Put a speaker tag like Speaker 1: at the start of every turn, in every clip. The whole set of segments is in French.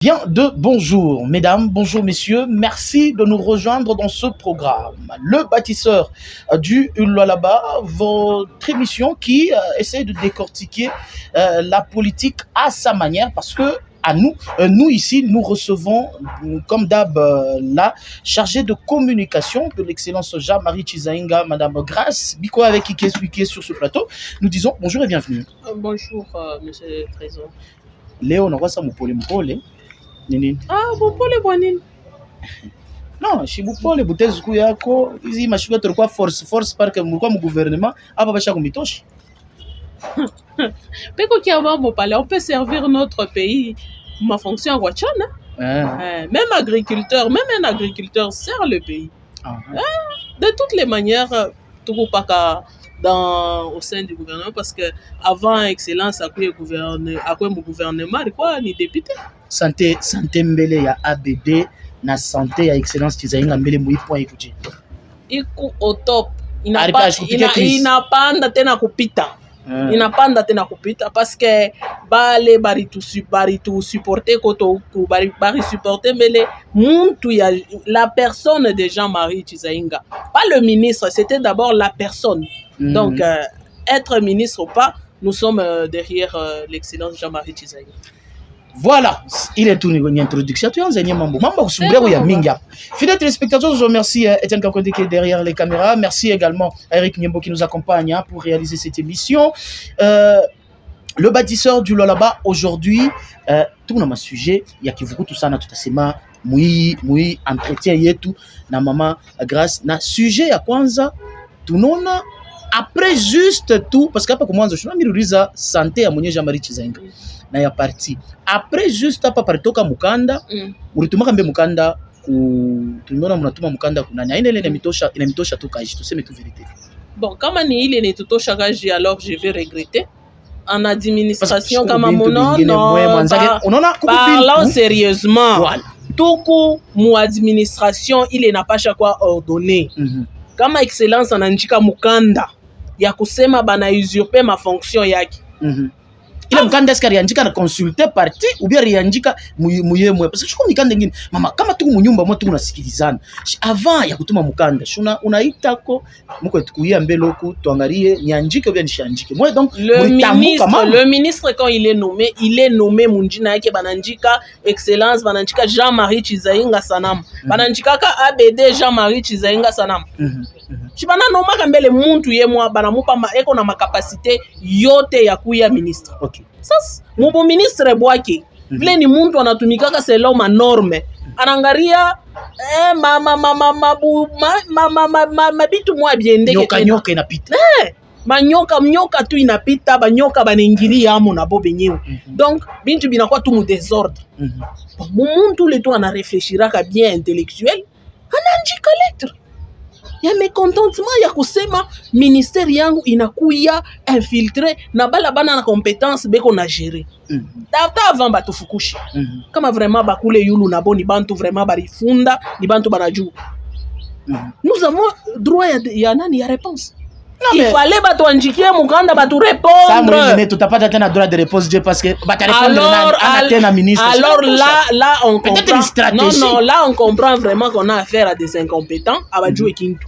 Speaker 1: Bien de bonjour, mesdames, bonjour, messieurs. Merci de nous rejoindre dans ce programme. Le bâtisseur du Lualaba, votre émission qui essaie de décortiquer la politique à sa manière parce que à nous ici, nous recevons, comme d'hab, la chargée de communication de l'excellence Jean-Marie Chizainga, Madame Grace Biko, avec qui est sur ce plateau. Nous disons bonjour et bienvenue.
Speaker 2: Bonjour, Monsieur le Trésor.
Speaker 1: Léo, on va Mpole. Nini?
Speaker 2: Ah, bupole kwa nini?
Speaker 1: Non, shibupole butezi ku yako hizi mashuka tulikuwa force park mlikuwa mu gouvernement hapa basha kumitoshi.
Speaker 2: Peko kia mambo pale, on peut servir notre pays. Ma fonction à Wachana. Même un agriculteur sert le pays. De toutes les manières, tout pas au sein du gouvernement parce que avant excellence à quoi gouvernement quoi ni député.
Speaker 1: Santé mbele ya ABD na santé ya excellence Chizainga mbele mu point ikuti.
Speaker 2: Iku au top. Inapanda tena kupita. Inapanda tena kupita parce que bale baritu supporter koto bari supporter mbele muntu ya la personne de Jean-Marie Chizainga. Pas le ministre, c'était d'abord la personne. Donc être ministre ou pas, nous sommes derrière l'excellence Jean-Marie Chizainga.
Speaker 1: Voilà, il est tout une introduction. Tu as enseigné mambo kusumbria ya mingi. Fidèles téléspectateurs, je remercie Etienne Kakonde qui est derrière les caméras. Merci également à Eric Nyembo qui nous accompagne pour réaliser cette émission. Le bâtisseur du Lualaba aujourd'hui, tout le sujet, il y a qui vous tout ça na tout asema mui entretien yetu na mama Grace na sujet ya kwanza tunona après juste tout parce que hapa kumwanzo shuna miruliza santé ya mwenye Jean-Marie Chizainga na ya parti après juste hapa paritoka mukanda ulitumaka mbe mukanda tuliona mnatuma mukanda kunani aina ile inamitosha tu kaji tuseme tu vérité.
Speaker 2: Bon kama ni ile inatutosha kaji alors je vais regretter en administration kama mono non parlons sérieusement voilà. Tuku mu administration ile napasha kwa ordonner kama excellence ananjika mukanda ya kusema bana usurper ma fonction yake
Speaker 1: ile mkanda eske riandika na consulter parti ou bien riandika muyemwe parce que shiko mikanda ngine mama kama tuku munyumba mwa tuku nasikilizana avant ya kutuma mukanda shuna unaita ko muko tukuia mbeloko tuangalie niandike ou bien nishandike moi donc
Speaker 2: le ministre quand il est nommé munjina yake banandika excellence banandika Jean-Marie Chizainga Sanam banandika ka ABD Jean-Marie Chizainga Sanam Chibana nomaka mbele muntu yemwa banamupa eko na makapasite yote ya kuya ministre.
Speaker 1: Okay.
Speaker 2: Sasa mubu ministre bwake vile ni muntu anatumikaka selon ma norme. Anangaria mabitu mwa biendeke
Speaker 1: nyoka inapita.
Speaker 2: Manyoka tu inapita banyoka banengilia amo na bo benyewe. Donc bintu binakuwa tu mu désordre. Muntu le to ana réfléchiraka bien intellectuel, ananjika lettre. Ya mécontentement ya kusema ministère yangu inakuya infiltré na bala bana na compétence beko na gérer. Tata avant batufukushi. Kama vraiment bakule yulu na boni bantu vraiment barifunda ni bantu banaju. Nous avons droit ya nani ya réponse. Il fallait batuanjikie mukanda batu répondre.
Speaker 1: Ça mais tutapata tena droit de réponse parce que bata répondre na tena ministre.
Speaker 2: Alors là on comprend. Non, là on comprend vraiment qu'on a affaire à des incompétents abajue kintu.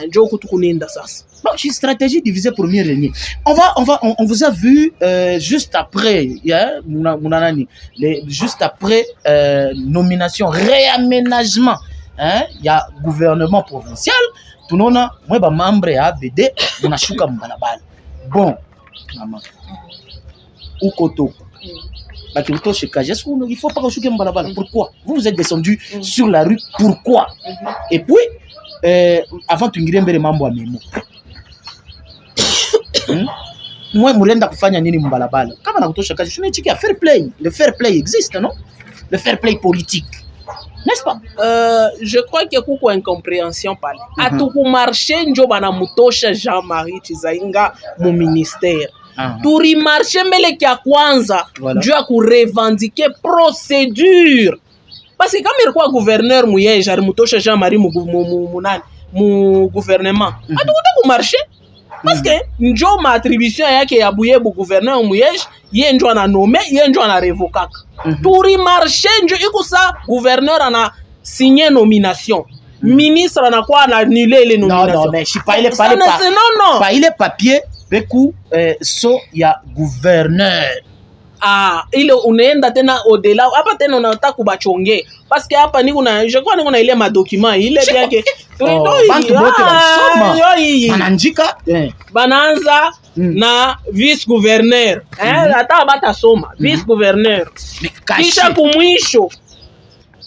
Speaker 2: Njo kutukunenda sasa.
Speaker 1: Bon, c'est une stratégie divisée pour mieux régner. On vous a vu juste après, juste après nomination, réaménagement, il y a gouvernement provincial. Tout le monde, moi, ba membre ya ABD, on a chouka mbalabala. Bon, maman, ou koto. Il faut pas chouka mbalabala. Pourquoi? Vous êtes descendu sur la rue. Pourquoi? Et puis, avant tu ngire mbele mambo ya memo. Moi murenda kufanya nini mbalabala? Kama nakutosha kazi, tunaichikia fair play. Le fair play existe, non? Le fair play politique. N'est-ce pas?
Speaker 2: Je crois qu'il y a beaucoup incompréhension par là. À tout marché, njo bana mutosha Jean-Marie Chizainga mu ministère. Turi marché mbele kia kwanza, njo ya kurevendiquer procédure. Parce que comme il quoi gouverneur mouye, jari mutosha Jean-Marie mu gouvernement. Atukuta ku marché. parce que njo ma attribution yake ya Buyebu gouverneur Muyej ye njo ana nommé ye njo ana revokaka turi marché njo ikusa gouverneur ana signé nomination ministre anakuwa ana annulé les nominations.
Speaker 1: Non mais je pas il est pas il est papier beku so ya gouverneur.
Speaker 2: Ah, ile unaenda tena au-delà hapa tena unataka kubachonge parce que hapa niko na je crois niko na ile madocument ile yake
Speaker 1: bantu bote basoma banandika
Speaker 2: banaanza na vice gouverneur hata batasoma vice gouverneur kisha kumwisho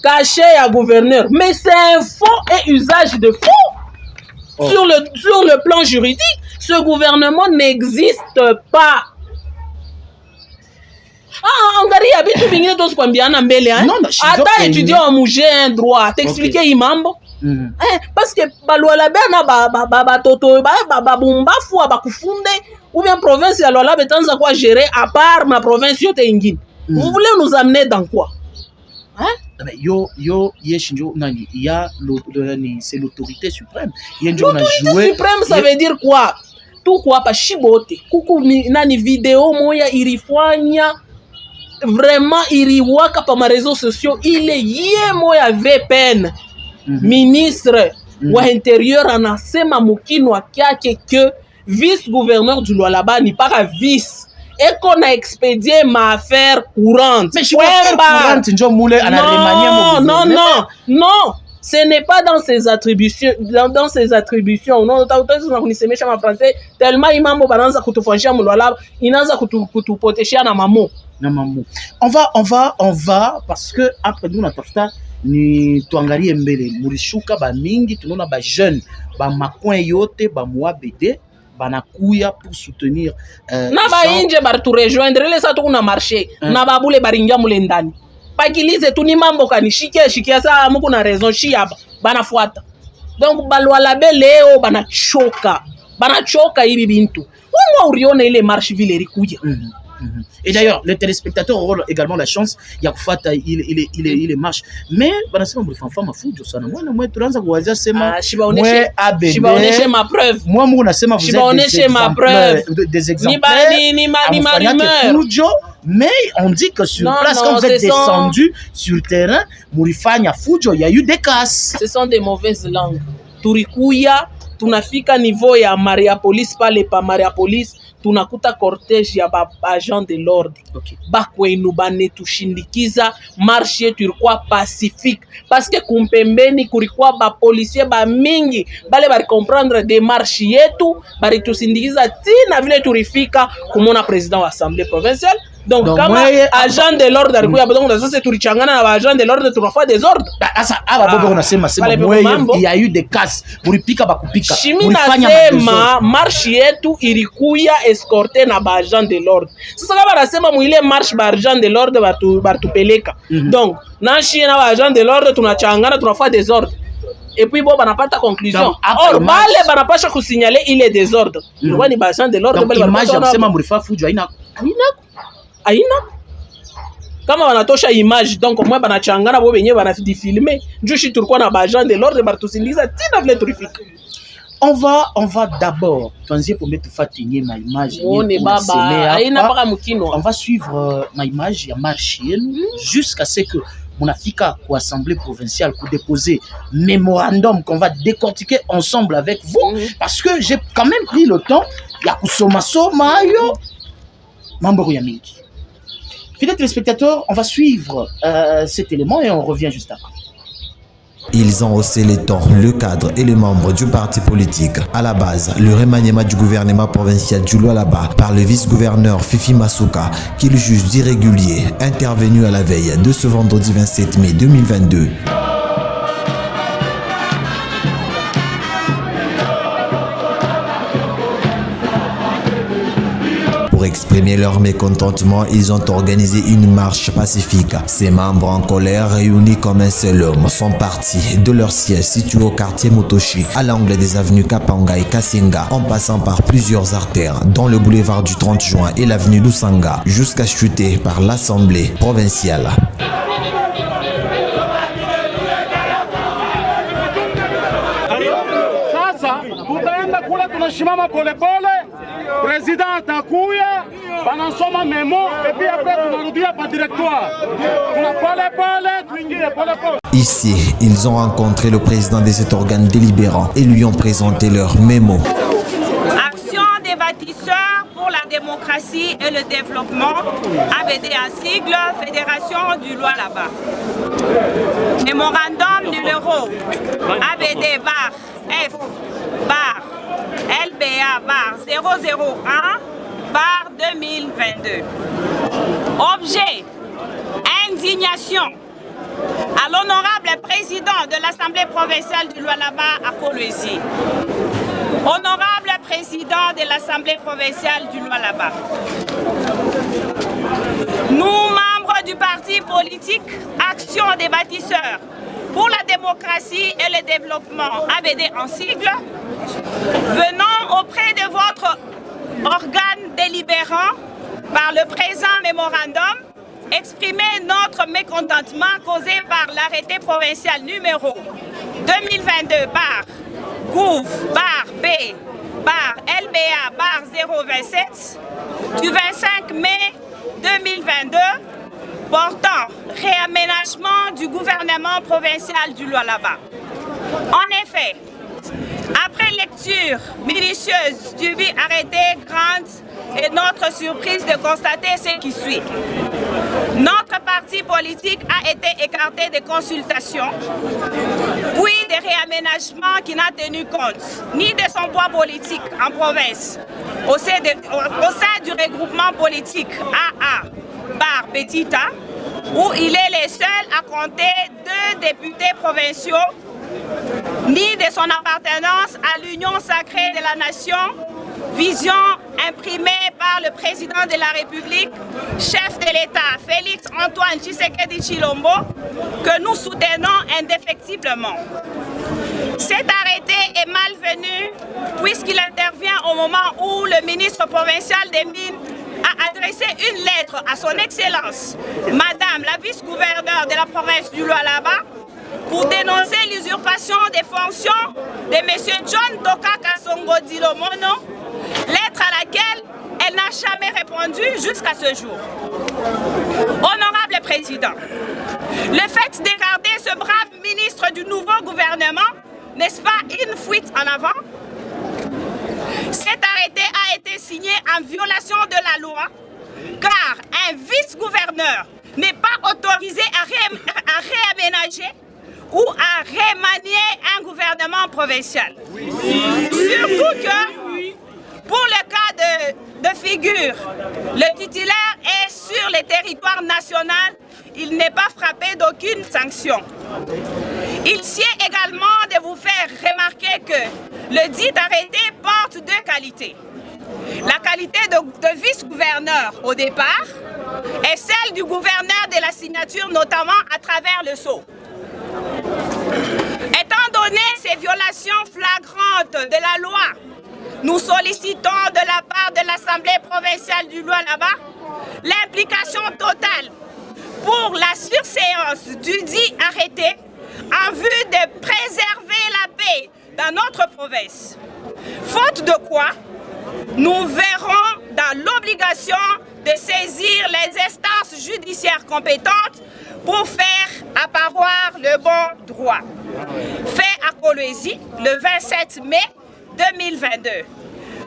Speaker 2: cachet ya gouverneur mais c'est un faux et usage de faux. Sur le plan juridique ce gouvernement n'existe pas. Angalia vitu vingine tusikwambiana mbele hata étudiant wa muje droit t'expliquer hii mambo parce que balwala bana batoto babumbafu abakufunde ou bien province ya Luala betanza kwa gérer à part ma province yote ingine. Vous voulez nous amener dans quoi?
Speaker 1: Yeshinjo nani il y a c'est l'autorité suprême.
Speaker 2: L'autorité suprême ça veut dire quoi? Tout quoi pa shibote kuku nani video moya irifanya vraiment iriwaka pa ma réseaux sociaux ile ye moya VPN ministre wa intérieur anasema mukinwa kyake que vice gouverneur du Lualaba ni pas vice et qu'on a expédié ma affaire courante.
Speaker 1: Mais je affaire courante njo mule ana remanier mon
Speaker 2: non ce n'est pas dans ses attributions dans ses attributions. Non tunakunisemesha ma français tellement imambo bananza kutufanyia mulwala inaanza kutupoteshia na mamo.
Speaker 1: On va parce que après nous natafuta ni tuangalie mbele mulishuka ba mingi tunaona ba jeune ba macoin yote ba muabede banakuya pour soutenir
Speaker 2: na ba inje bar tu rejoindre les ça tukuna marché na babule baringia mule ndani pakilize tu ni mambo kanishikia saa muko na raison shia banafuata donc balwala leo banachoka hivi bintu wewe uriona ile marche vile rikuja.
Speaker 1: Et d'ailleurs, les téléspectateurs auront également la chance. Yakufata, il marche. Mais, banasema mlifanya mafujo sana. Moi, tunaanza kuwazia sema
Speaker 2: shibaoneshe ma preuve.
Speaker 1: Moi, munasema vous êtes des exemplaires.
Speaker 2: Ni
Speaker 1: fujo, mais on dit que sur place, quand vous êtes descendu sur le terrain, mulifanya fujo, il y a eu des casses.
Speaker 2: Ce sont des mauvaises langues. Turikuya, tunafika niveau ya Mariapolis pale pa Mariapolis. Tunakuta cortège ya agent de l'ordre bakwenu banetushindikiza marche yetu ilikuwa pacifique parce que kumpembeni kulikuwa ba policier ba mingi bale bari comprendre démarche yetu bari tusindikiza tina vile turifika kumona président wa assemblée provinciale. Donc kama agent de l'ordre alikuwa donc na sasa tulichangana na agent de l'ordre tunafanya des ordres
Speaker 1: sasa aba bobo unasema il y a eu des casses mulipika bakupika
Speaker 2: mulifanya sema marche yetu ilikuya escorté na ba agent de l'ordre. Sasa kama nasema muile marche ba agent de l'ordre batupeleka donc nashi na ba agent de l'ordre tunachangana tunafanya des ordres et puis bon banapata conclusion or bale banapasha kusignaler il est désordre ilikuwa ni ba agent de l'ordre
Speaker 1: bale image nasema mulifanya fujo
Speaker 2: aina kama wanatosha image donc moi banachangana bo benye banafilmer njushi tulikuwa na agent de l'ordre bartusindiza tina vile tulifika.
Speaker 1: On va d'abord tuanzie pour mettre fatinye ma image on va suivre ma image ya marche jusqu'à ce que munafika kwa assemblée provinciale pour déposer mémorandum qu'on va décortiquer ensemble avec vous parce que j'ai quand même pris le temps ya kusoma yo mambo ya mingi. Fidèles téléspectateurs, on va suivre cet élément et on revient juste après.
Speaker 3: Ils ont haussé les tons, le cadre et les membres du parti politique. À la base, le remaniement du gouvernement provincial du Lualaba par le vice-gouverneur Fifi Masuka, qu'il juge d'irrégulier, intervenu à la veille de ce vendredi 27 mai 2022. Pour exprimer leur mécontentement, ils ont organisé une marche pacifique. Ces membres en colère, réunis comme un seul homme, sont partis de leur siège situé au quartier Motoshi, à l'angle des avenues Kapanga et Kasenga, en passant par plusieurs artères, dont le boulevard du 30 juin et l'avenue Lusanga, jusqu'à chuter par l'Assemblée provinciale.
Speaker 4: tunashimama polepole, président atakuya, banasoma memo, et puis après tunarudia pa directoire. Tuna polepole, tuingie polepole.
Speaker 3: Ici, ils ont rencontré le président de cet organe délibérant et lui ont présenté leur mémo.
Speaker 5: Action des bâtisseurs pour la démocratie et le développement, ABD en sigle, Fédération du Lualaba. Mémorandum numéro ABD bar F bar LBA bar 001 bar 2022. Objet, indignation à l'honorable président de l'Assemblée provinciale du Lualaba à Kolwezi. Honorable président de l'Assemblée provinciale du Lualaba. Nous, membres du parti politique Action des bâtisseurs pour la démocratie et le développement, ABD en sigle, venons auprès de votre organe délibérant par le présent mémorandum exprimer notre mécontentement causé par l'arrêté provincial numéro 2022 bar GOUV bar B bar LBA bar 027 du 25 mai 2022 portant réaménagement du gouvernement provincial du Lualaba. En effet, après lecture minutieuse du but arrêté grande et notre surprise de constater ce qui suit. Notre parti politique a été écarté des consultations, puis des réaménagements qui n'a tenu compte ni de son poids politique en province au sein du regroupement politique AA bar Petita, où il est le seul à compter 2 députés provinciaux, ni de son appartenance à l'Union sacrée de la nation, vision imprimée par le président de la République, chef de l'État, Félix Antoine Tshisekedi Tshilombo, que nous soutenons indéfectiblement. Cet arrêté est malvenu puisqu'il intervient au moment où le ministre provincial des Mines a adressé une lettre à son Excellence, Madame la vice-gouverneure de la province du Lualaba, pour dénoncer l'usurpation des fonctions de M. John Toka Kasongo Dilomono, lettre à laquelle elle n'a jamais répondu jusqu'à ce jour. Honorable Président, le fait d'écarter ce brave ministre du nouveau gouvernement, n'est-ce pas une fuite en avant? Cet arrêté a été signé en violation de la loi, car un vice-gouverneur n'est pas autorisé à réaménager ou à remanier un gouvernement provincial. Surtout que, pour le cas de figure, le titulaire est sur le territoire national, il n'est pas frappé d'aucune sanction. Il sied également de vous faire remarquer que le dit arrêté porte 2 qualités. La qualité de vice-gouverneur au départ et celle du gouverneur de la signature, notamment à travers le sceau. Étant donné ces violations flagrantes de la loi, nous sollicitons de la part de l'Assemblée provinciale du Lualaba l'implication totale pour la surséance du dit arrêté en vue de préserver la paix dans notre province. Faute de quoi, nous verrons dans l'obligation de saisir les instances judiciaires compétentes pour faire apparaître le bon droit. Fait à Kolwezi le 27 mai 2022.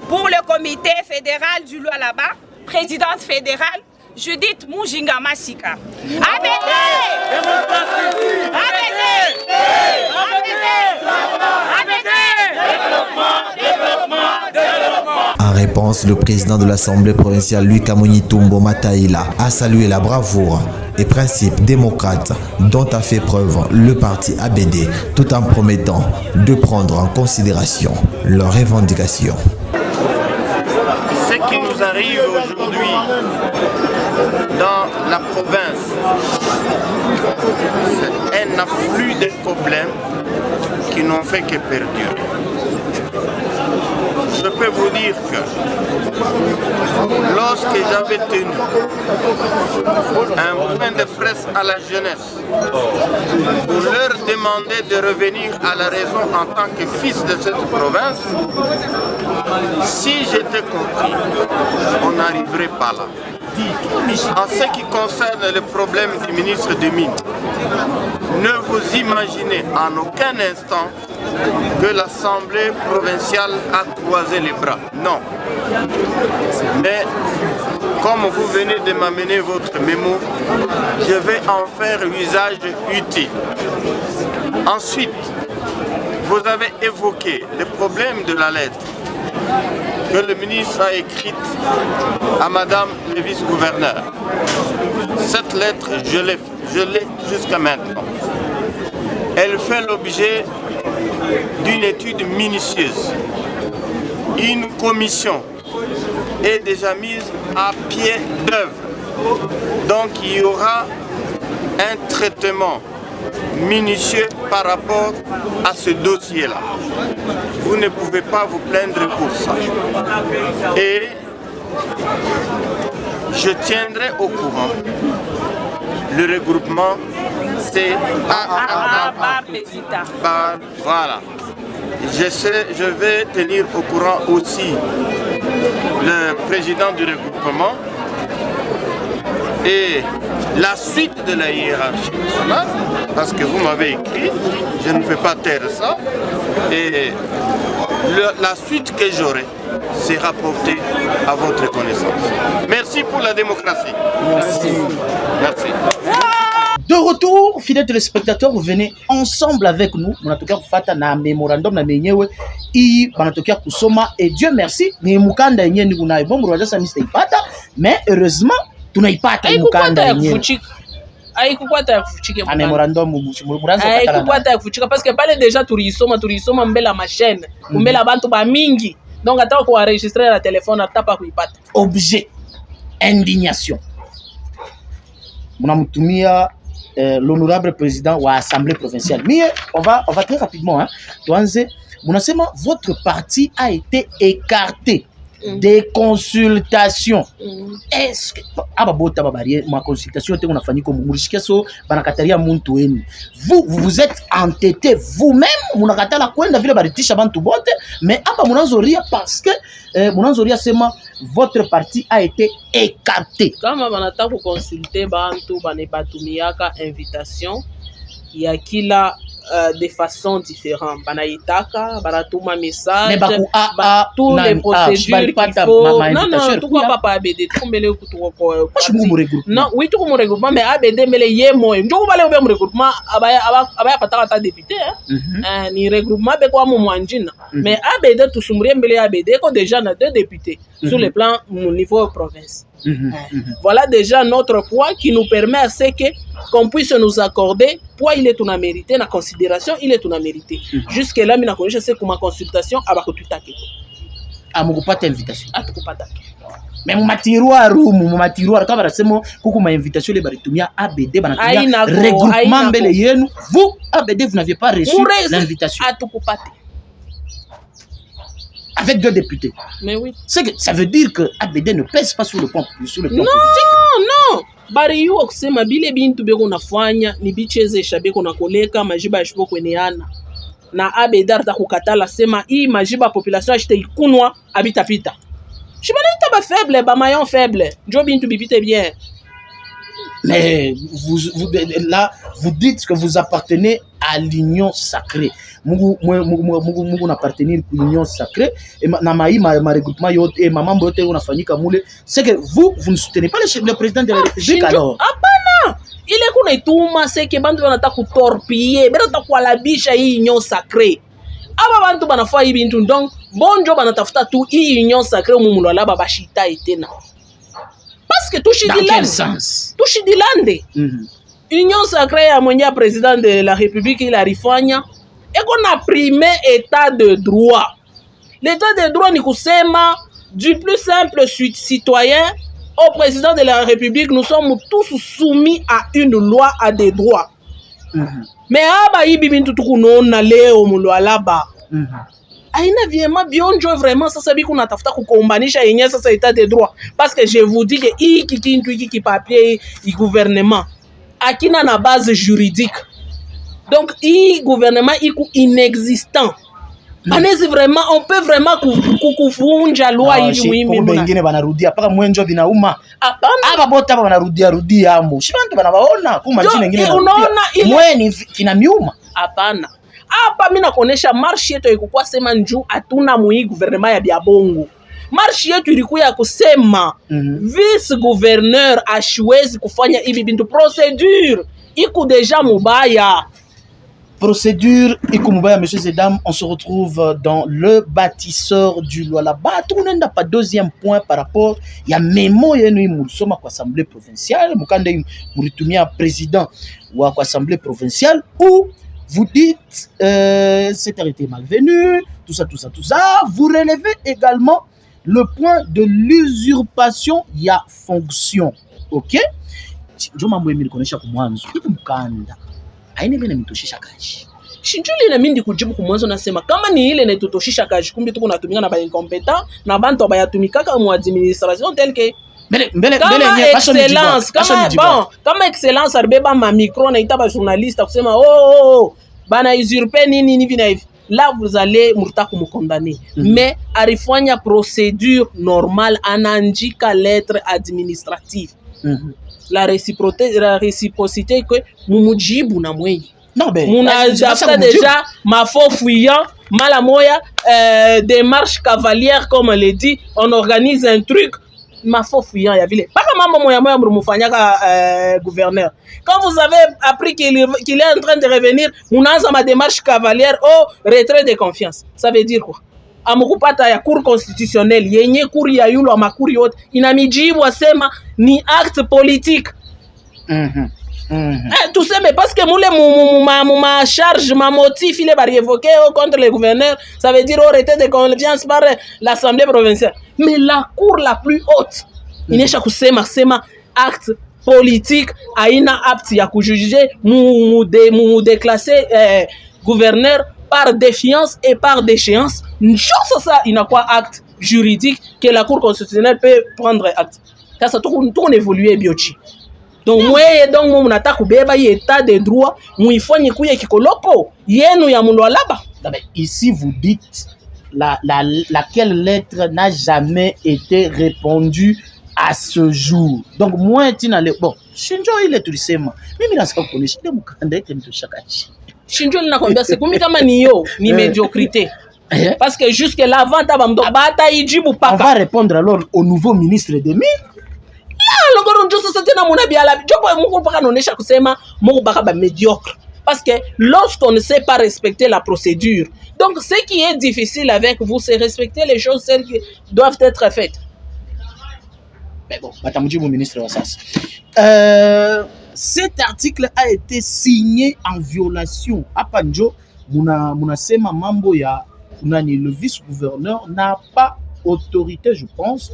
Speaker 5: Pour le comité fédéral du Lualaba, présidente fédérale Judith Mujinga Masika. ABD!
Speaker 3: En réponse, le président de l'Assemblée provinciale, Louis Kamoni Tumbo Mataïla, a salué la bravoure et principes démocrates dont a fait preuve le parti ABD, tout en promettant de prendre en considération leurs revendications.
Speaker 6: Ce qui nous arrive aujourd'hui dans la province, c'est un afflux de problèmes qui n'ont fait que perdurer. Je peux vous dire que lorsque j'avais tenu un point de presse à la jeunesse pour leur demander de revenir à la raison en tant que fils de cette province, si j'étais compris, on n'arriverait pas là. En ce qui concerne le problème du ministre des Mines, ne vous imaginez en aucun instant que l'Assemblée provinciale a croisé les bras. Non. Mais comme vous venez de m'amener votre mémo, je vais en faire usage utile. Ensuite, vous avez évoqué le problème de la lettre que le ministre a écrite à Madame le vice-gouverneur. Cette lettre, je l'ai jusqu'à maintenant. Elle fait l'objet d'une étude minutieuse. Une commission est déjà mise à pied d'œuvre. Donc il y aura un traitement minutieux par rapport à ce dossier-là. Vous ne pouvez pas vous plaindre pour ça. Et je tiendrai au courant. Le regroupement, c'est voilà. Je vais tenir au courant aussi le président du regroupement et la suite de la hiérarchie nationale, parce que vous m'avez écrit, je ne peux pas taire ça, et la suite que j'aurai sera portée à votre connaissance. Merci pour la démocratie.
Speaker 1: Merci.
Speaker 6: Merci.
Speaker 1: De retour, fidèles téléspectateurs, vous venez ensemble avec nous. Munatoka kufata na memorandum na menyewe i banatoka kusoma et Dieu merci ni mukanda yenyewe ni kunayo bongo raja sasa msiipata, mais heureusement tunaipata mukanda yenyewe.
Speaker 2: Haikukwata ya kufuchike
Speaker 1: a memorandum muranza
Speaker 2: haikukwata ya kufuchika parce que pale déjà tuliisoma mbele ya machine mbele ya bantu ba mingi, donc ataka kuenregistrer la téléphone atapa kuipata.
Speaker 1: Objet indignation munamutumia l'honorable président wa assemblée provinciale. Mais on va très rapidement, hein. Tuanze, munasema votre parti a été écarté des consultations. Est-ce que ababota babari ma consultation te unafanyika murishikeso banakataria muntu wenu. Vous vous êtes entêté vous-même munakatala kwenda vile baritisha bantu bote, mais aba munazoria parce que munazoria sema votre parti a été écarté.
Speaker 2: Kama banataka consulter bantu banebatumiaka invitation ya kila de façon différente. Banaitaka, banatuma message,
Speaker 1: mais baku
Speaker 2: tous les procédures qu'il faut. Non, tout quoi pas ABD, tout mele kutuko ko. Non, oui tout mon regroupement, mais ABD mele yemo. Njoku bale obe mon regroupement abaya pataka ta député hein. Ni regroupement be kwa mu mwanjina. Mais ABD tout sumrie mele ABD ko déjà na 2 députés sur le plan au niveau province. Voilà déjà notre poids qui nous permet à ce que qu'on puisse nous accorder poids il est tout à mériter, la considération il est tout à mériter. Jusque là mina connais c'est comme consultation abakotutake.
Speaker 1: Amukupata invitation.
Speaker 2: Atukupata.
Speaker 1: Mais mu matiroir kama rasemo kuku ma invitation le baritumia ABD banatumia regroupement mbele yenu. Vous ABD vous n'aviez pas reçu l'invitation.
Speaker 2: Atukupata.
Speaker 1: Avec 2 députés.
Speaker 2: Mais oui.
Speaker 1: Ça veut dire que ABD ne pèse pas sur le plan politique.
Speaker 2: Non. Bari yu kusema bile bintu beko nafanya ni bichezesha beko na koleka majiba ya shibo kweneana. Na ABD atakukatala sema hii majiba population achite ikunwa habitapita. Shibana ita ba faible, ba maillon faible. Njo bintu bipite bien.
Speaker 1: Mais là, vous dites que vous appartenez à l'union sacrée. Mugu n'appartenir à l'union sacrée. Et ma regroupement yote et ma membre yote unafanyika mule. C'est que vous ne soutenez pas le président de la République alors.
Speaker 2: Hapana. Ile kuna ituma c'est que bantu wanataka kutorpiller, banataka kualabisha hii union sacrée. Aba bantu banafua hii bintu donc bonjo banatafuta tu hii union sacrée mumulo alaba bashita etena. Parce que
Speaker 1: dans quel sens?
Speaker 2: Tushidilande. Union sacrée ya mwenye président de la République il arifanya et qu'on a primé état de droit. L'état de droit ni kusema du plus simple citoyen au président de la République, nous sommes tous soumis à une loi, à des droits. Mais aba ibi bintu tukunona leo mulo alaba. aina vyema bionjo vraiment sasa biku natafuta kukombanisha yenye sasa état de droit parce que je vous dis que hiki kintu hiki papier i gouvernement akina na base juridique donc hii gouvernement iku inexistant. Manezi vraiment on peut vraiment kuvunja loi hivi muhimu
Speaker 1: muna. Wengine wanarudia paka mwenjo binauma. Aba bota wanarudia amo. Shibantu banabaona kuma machine nyingine.
Speaker 2: Unaona ile
Speaker 1: mweni kina miuma.
Speaker 2: Hapana. Hapa mimi nakuonesha marche yetu ilikuwa sema njoo hatuna mui gouvernement ya biabongo. Marche yetu ilikuwa ya kusema vice gouverneur ashwezi kufanya hivi bintu procédure iko deja mubaya.
Speaker 1: Procédure Ikoumouba, messieurs et dames, on se retrouve dans le bâtisseur du Lualaba. Tout le monde n'a pas deuxième point par rapport. Il y a Memo Yenui Moussoma à l'Assemblée provinciale, Moukande Mouritumia président ou à l'Assemblée provinciale, où vous dites c'est arrêté malvenu, tout ça. Vous relevez également le point de l'usurpation, il y a fonction. Ok? Je m'en vais me reconnaître comme moi. Aina ile imetoshisha kazi.
Speaker 2: Shinjuli na mindi kujibu kumwanzo nasema kama ni ile inatutoshisha kazi kumbe tuko natumika na ba incompetent na bantu bayatumikaka mu administration tel que excellence kama excellence arbeba ma micro na itaba journaliste kusema bana usurper nini hivi na hivi. Là vous allez murtaku mukondamner mais arifanya procédure normale anandika lettre administrative. La réciprocité que mumujibu na mwenye.
Speaker 1: Non ben
Speaker 2: munajafuta déjà ma faux fuyant mala moya démarche cavalière comme on le dit, on organise un truc ma faux fuyant ya vile. Paka mambo moya murumufanyaka gouverneur. Quand vous avez appris qu'il est en train de revenir, munaanza ma démarche cavalière retrait de confiance. Ça veut dire quoi? Amukupata ya cour constitutionnelle yenye cour ya yulo ama cour yote inamijibu asema ni acte politique. Tuseme parce que moule ma charge ma motif il est révoqué contre le gouverneur, ça veut dire retrait de confiance par l'Assemblée provinciale. Mais la cour la plus haute inesha kusema acte politique aina apte ya kujuger mu déclasser gouverneur par défiance et par déchéance. Ça il n'a quoi acte juridique que la Cour constitutionnelle peut prendre acte. Car ça tout évoluer biochi. Donc moi munataka kubeba état de droit muifanye kuye kikolopo yenu ya Lualaba.
Speaker 1: Ici vous dites laquelle lettre n'a jamais été répondue à ce jour. Donc moi tina le bon shinjo ile tulisema mimi nasaka kuonesha ile mkanda yake mtoshakachi.
Speaker 2: Shinjo linakwambia sekumi kama niyo ni médiocrité. Parce que jusque là avant tabamdo bata ijibu paka.
Speaker 1: On va répondre alors au nouveau ministre des Mines.
Speaker 2: Là logoro njo sasa tena muna biala jopo mungu paka naonesha kusema mungu baka ba médiocre. Parce que lorsqu'on ne sait pas respecter la procédure, donc ce qui est difficile avec vous c'est respecter les choses celles qui doivent être faites.
Speaker 1: Mais bon, batamujibu ministre wa sasa. Cet article a été signé en violation. Hapa njo munasema mambo ya kunani, le vice-gouverneur n'a pas autorité, je pense.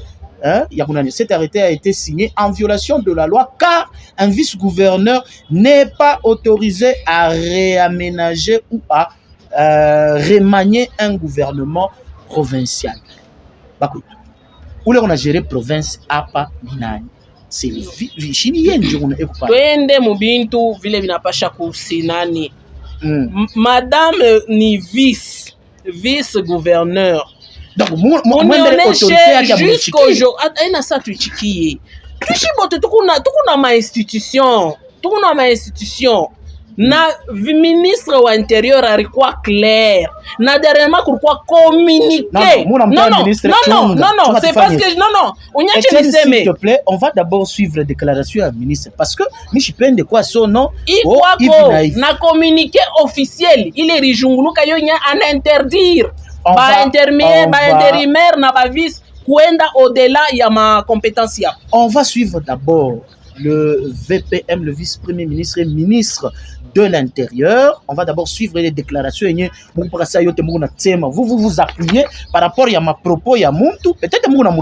Speaker 1: Cet arrêté a été signé en violation de la loi car un vice-gouverneur n'est pas autorisé à réaménager ou à remanier un gouvernement provincial. Où on a géré province hapa minani. C'est le chini yenjo on ekupa.
Speaker 2: Twende mubintu vile vinapasha kusinani. Madame ni vice-gouverneur. Donc on jusqu'au jour aina sa tuichikie. Tushibote tukuna ma institution. Na ministre wa intérieur alikuwa clair. Na dernièrement kulikuwa communiqué. Non, c'est parce que non. Unyache niseme.
Speaker 1: S'il te plaît, on va d'abord suivre la déclaration du ministre parce que mishipende kwa son nom.
Speaker 2: Na communiqué officiel, il est rijunguluka yonya en interdire. Ba intérimaire na ba vice kuenda au-delà ya ma compétence ya.
Speaker 1: On va suivre d'abord le VPM, le vice-premier ministre et ministre de l'Intérieur. On va d'abord suivre les déclarations. Vous vous appuyez par rapport à ma propos, à mon tout. Peut-être que on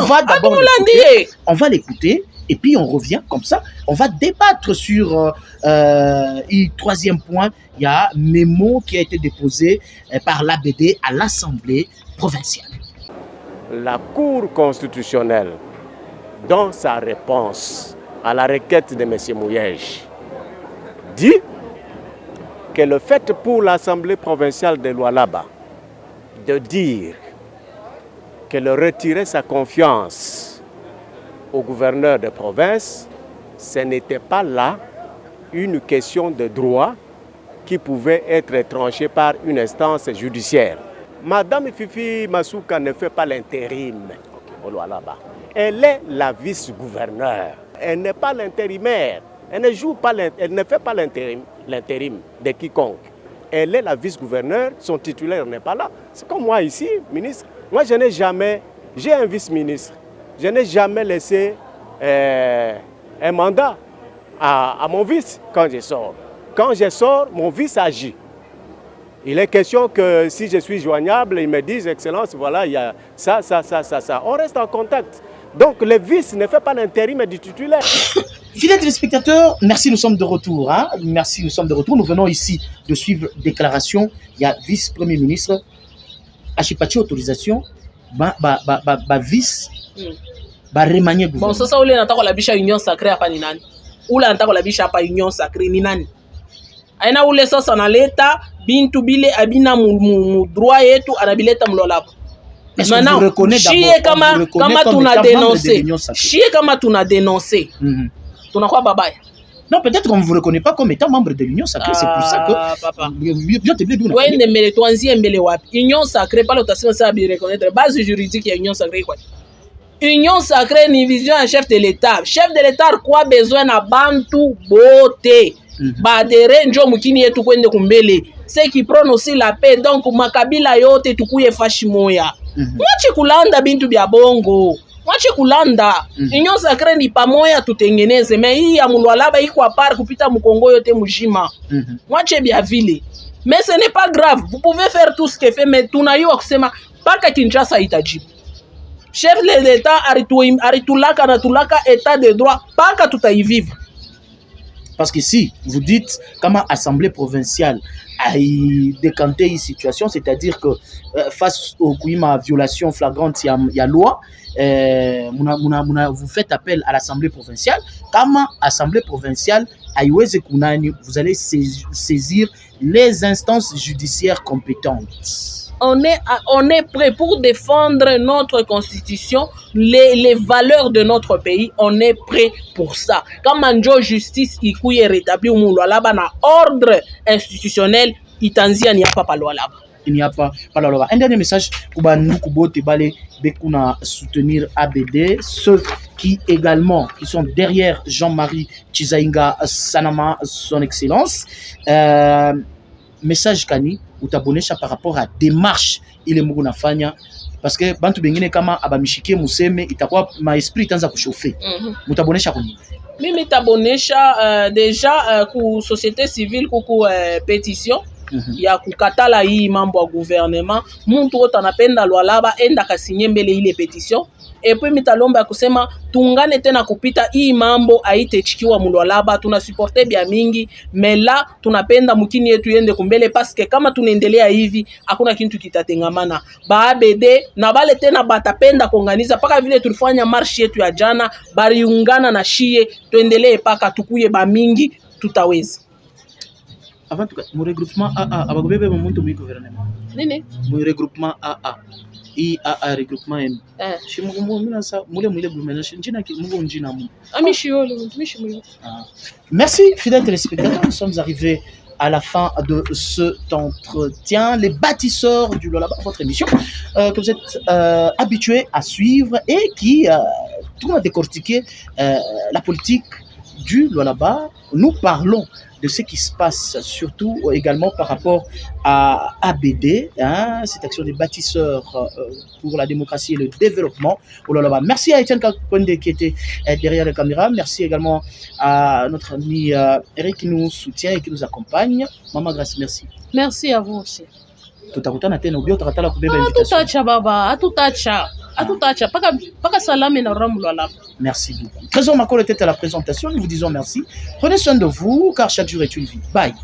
Speaker 1: va d'abord l'écouter. On va l'écouter et puis on revient comme ça. On va débattre sur le troisième point. Il y a un mémo qui a été déposé par l'ABD à l'Assemblée provinciale.
Speaker 7: La Cour constitutionnelle, dans sa réponse à la requête de M. Mouyej, dit que le fait pour l'Assemblée provinciale de Lualaba de dire qu'elle retirait sa confiance au gouverneur de province, ce n'était pas là une question de droit qui pouvait être tranchée par une instance judiciaire. Madame Fifi Masuka ne fait pas l'intérim au Lualaba. Elle est la vice-gouverneure. Elle n'est pas l'intérimaire. Elle ne joue pas, elle ne fait pas l'intérim de quiconque. Elle est la vice-gouverneure, son titulaire n'est pas là. C'est comme moi ici, ministre. Moi, je n'ai jamais, j'ai un vice-ministre. Je n'ai jamais laissé un mandat à mon vice quand je sors. Quand je sors, mon vice agit. Il est question que si je suis joignable, ils me disent, Excellence, voilà, il y a ça. On reste en contact. Donc, le vice ne fait pas l'intérim du titulaire.
Speaker 1: Fidèles téléspectateurs, merci, nous sommes de retour. Hein? Merci, nous sommes de retour. Nous venons ici de suivre déclaration. Il y a vice-premier ministre, Achipachi autorisation, vice, remanier gouvernement.
Speaker 2: Bon, ça, on est en la biche à union sacrée à Paninani. Ou là, on la biche à union sacrée, Ninani. Aina ule sasa na leta bintu bile abina mu droit yetu anabileta mlolabo. Maintenant, chie kama tuna dénoncé. Tunakuwa babaya.
Speaker 1: Non, peut-être qu'on ne vous reconnaît pas comme étant membre de l'Union Sacrée, c'est pour ça que...
Speaker 2: Papa. Ouais, mais tuanzie mbele wapi. Union Sacrée, pas l'autation, ça bien reconnaître. Base juridique, il y a Union Sacrée, quoi. Union Sacrée, ni vision un chef de l'État. Chef de l'État, quoi besoin na bantu bote. Badere njo mukini yetu kwende kumbele. C'est qui prône aussi la paix. Donc, makabila yote tukuye fashi moya. Mwache kulanda bintu bya bongo. Mwache kulanda. Union Sacrée ni pamoja tutengeneze. Mais hii ya Lualaba iko apart kupita mkongo yote mujima. Mwache bya vile. Mais ce n'est pas grave. Vous pouvez faire tout ce que fait. Mais tunayua kusema paka Kinshasa itajibu. Chef de l'État aritulaka na tulaka état de droit. Paka tutaiviva.
Speaker 1: Parce que si vous dites comment l'Assemblée provinciale a décanté une situation, c'est-à-dire que face au violation flagrante, il y a loi, vous faites appel à l'Assemblée provinciale, comment l'Assemblée provinciale, vous allez saisir les instances judiciaires compétentes.
Speaker 2: On est prêt pour défendre notre constitution, les valeurs de notre pays. On est prêt pour ça. Quand Manjo justice ikuye rétabli ou Lualaba na ordre institutionnel, Itanzia n'y a pas Lualaba.
Speaker 1: Il n'y a pas Lualaba. Un dernier message pour Nukubote Bale Bekuna soutenir ABD, ceux qui également qui sont derrière Jean-Marie Chizainga Sanama, son excellence. Message Kani ou t'abonner par rapport à démarche il est muguna fanya parce que bantu bengine kama abamishike museme itakuwa ma esprit itaanza kuchauffer mutabonesha kuni
Speaker 2: mimi tabonesha déjà ku société civile ku pétition ya kukatala hii mambo ya gouvernement muntu wote anapenda Lualaba enda kasinye mbele ile pétition et puis mitalomba kusema tungane tena kupita hii mambo aitechikiwa Lualaba tunasupporter bia mingi mais là tunapenda mukini yetu yende kumbele parce que kama tunaendelea hivi hakuna kitu kitatengamana ba ABD na bale tena batapenda kuunganiza paka vile tulifanya marche yetu ya jana bariungana na shie tuendelee paka tukuye ba mingi tutaweza.
Speaker 1: Avant tout cas, mon regroupement AA, abagobebe monto mu gouvernement.
Speaker 2: Nini?
Speaker 1: Mon regroupement AA. IAA regroupement M. Merci, fidèles téléspectateurs. Nous sommes arrivés à la fin de cet entretien. Les bâtisseurs du Lualaba, votre émission que vous êtes habitués à suivre et qui tourne à décortiquer la politique du Lualaba. Nous parlons de ce qui se passe, surtout également par rapport à ABD, hein, cette action des bâtisseurs pour la démocratie et le développement. Oh là là, merci à Etienne Kakonde qui était derrière la caméra. Merci également à notre ami Eric qui nous soutient et qui nous accompagne. Maman Grace, merci.
Speaker 2: Merci à vous aussi.
Speaker 1: Tutakutana tena ubio utakatala kubeba invitation.
Speaker 2: Atutacha baba, atutacha. Paka salame na ramulala.
Speaker 1: Merci beaucoup. Trésor Makolo était à la présentation. Nous vous disons merci. Prenez soin de vous car chaque jour est une vie. Bye.